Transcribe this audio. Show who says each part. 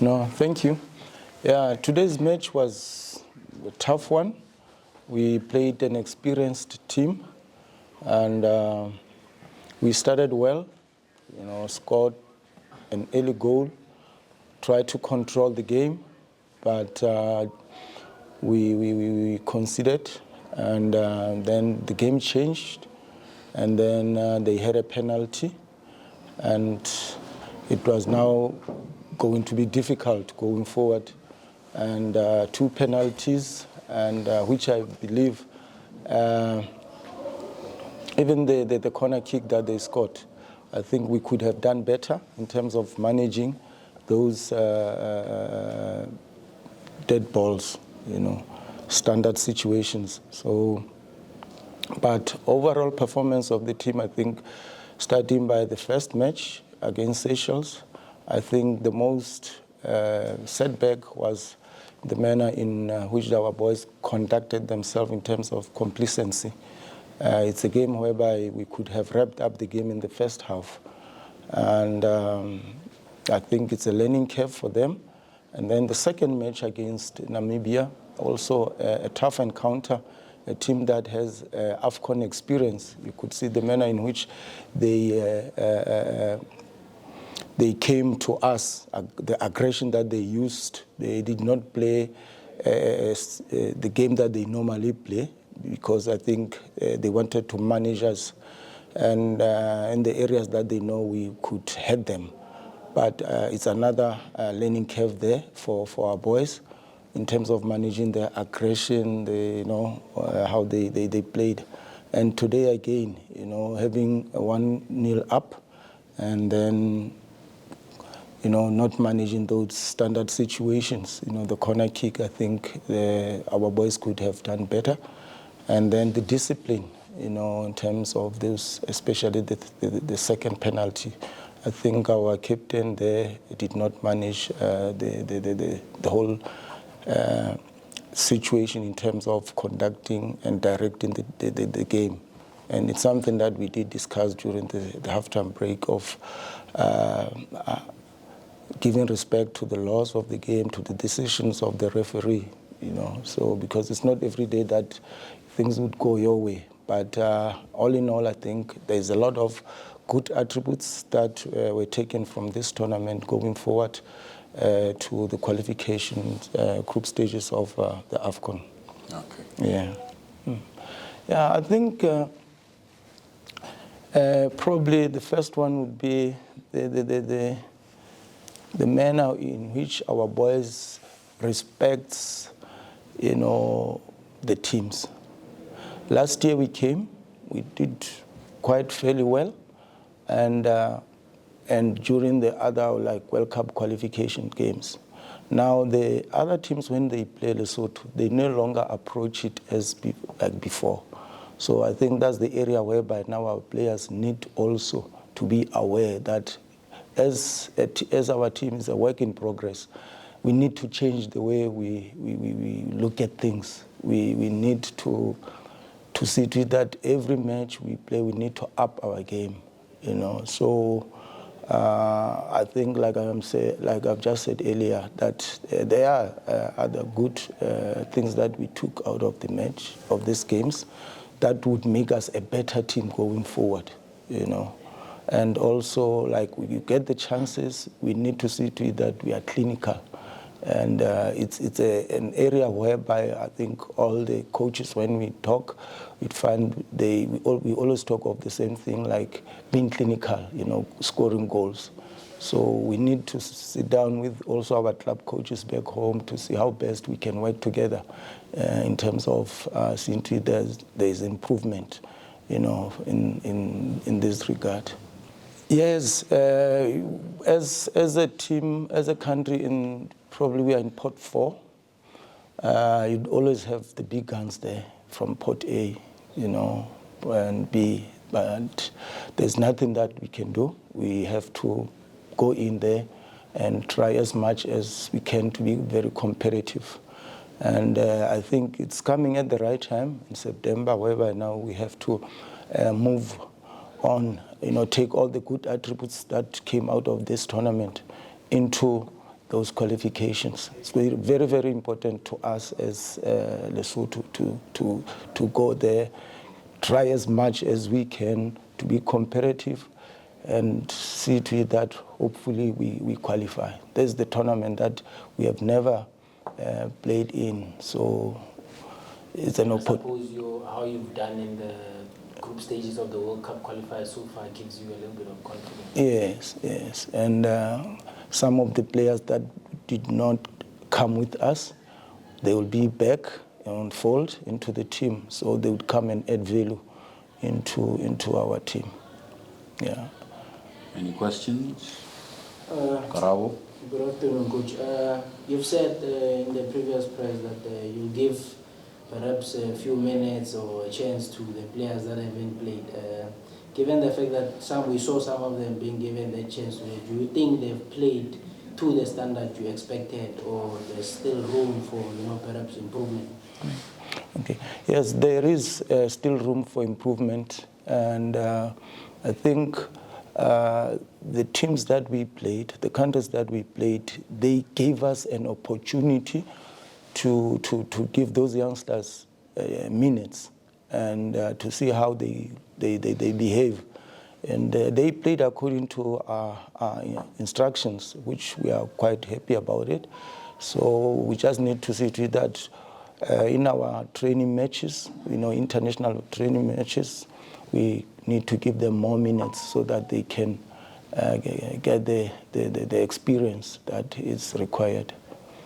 Speaker 1: No, thank you. Yeah, today's match was a tough one. We played an experienced team, and we started well. Scored an early goal, tried to control the game, but we conceded, and then the game changed, and then they had a penalty, and it was now going to be difficult going forward, and 2 penalties, and which I believe even the corner kick that they scored, I think we could have done better in terms of managing those dead balls, standard situations. So, but overall performance of the team, I think, starting by the first match against Seychelles, I think the most setback was the manner in which our boys conducted themselves in terms of complacency. It's a game whereby we could have wrapped up the game in the first half. And I think it's a learning curve for them. And then the second match against Namibia, also a tough encounter, a team that has AFCON experience. You could see the manner in which they came to us, the aggression that they used. They did not play the game that they normally play, because I think they wanted to manage us and in the areas that they know we could hit them. But it's another learning curve there for our boys in terms of managing their aggression, how they played. And today again, having a 1-0 up and then not managing those standard situations. The corner kick, I think our boys could have done better. And then the discipline, in terms of this, especially the second penalty. I think our captain there did not manage the whole situation in terms of conducting and directing the game. And it's something that we did discuss during the halftime break of giving respect to the laws of the game, to the decisions of the referee, So because it's not every day that things would go your way. But all in all, I think there's a lot of good attributes that were taken from this tournament going forward to the qualification group stages of the AFCON.
Speaker 2: Okay.
Speaker 1: Yeah. Yeah, I think probably the first one would be the manner in which our boys respects, the teams. Last year we came, we did quite fairly well, and during the other World Cup qualification games. Now the other teams, when they play Lesotho, they no longer approach it as like before. So I think that's the area whereby now our players need also to be aware that as our team is a work in progress, we need to change the way we look at things. We need to see to it that every match we play, we need to up our game, So I think, like I've just said earlier, that there are other good things that we took out of the match, of these games, that would make us a better team going forward, And also, when you get the chances, we need to see to it that we are clinical. And it's an area whereby I think all the coaches, when we talk, we find we always talk of the same thing, like being clinical, scoring goals. So we need to sit down with also our club coaches back home to see how best we can work together in terms of seeing to it there's improvement, in this regard. Yes, as a team, as a country, probably we are in pot 4. You'd always have the big guns there from pot A, and B, but there's nothing that we can do. We have to go in there and try as much as we can to be very competitive. And I think it's coming at the right time in September, whereby now we have to move on, take all the good attributes that came out of this tournament into those qualifications. It's very, very, very important to us as Lesotho to go there, try as much as we can to be competitive, and see to it that hopefully we qualify. There's the tournament that we have never played in, so it's an opportunity.
Speaker 2: I suppose how you've done in the group stages of the World Cup qualifiers so far gives you a little bit of confidence.
Speaker 1: Yes, yes, and some of the players that did not come with us, they will be back on fold into the team, so they would come and add value into our team. Yeah.
Speaker 3: Any questions? Karabo?
Speaker 2: Good afternoon, Coach. You've said in the previous press that you'll give perhaps a few minutes or a chance to the players that haven't played. Given the fact that we saw some of them being given the chance, do you think they've played to the standard you expected, or there's still room for perhaps improvement?
Speaker 1: Okay. Yes, there is still room for improvement, and I think the teams that we played, the countries that we played, they gave us an opportunity to give those youngsters minutes and to see how they behave. And they played according to our instructions, which we are quite happy about it. So we just need to see to it that in our training matches, international training matches, we need to give them more minutes so that they can get the experience that is required.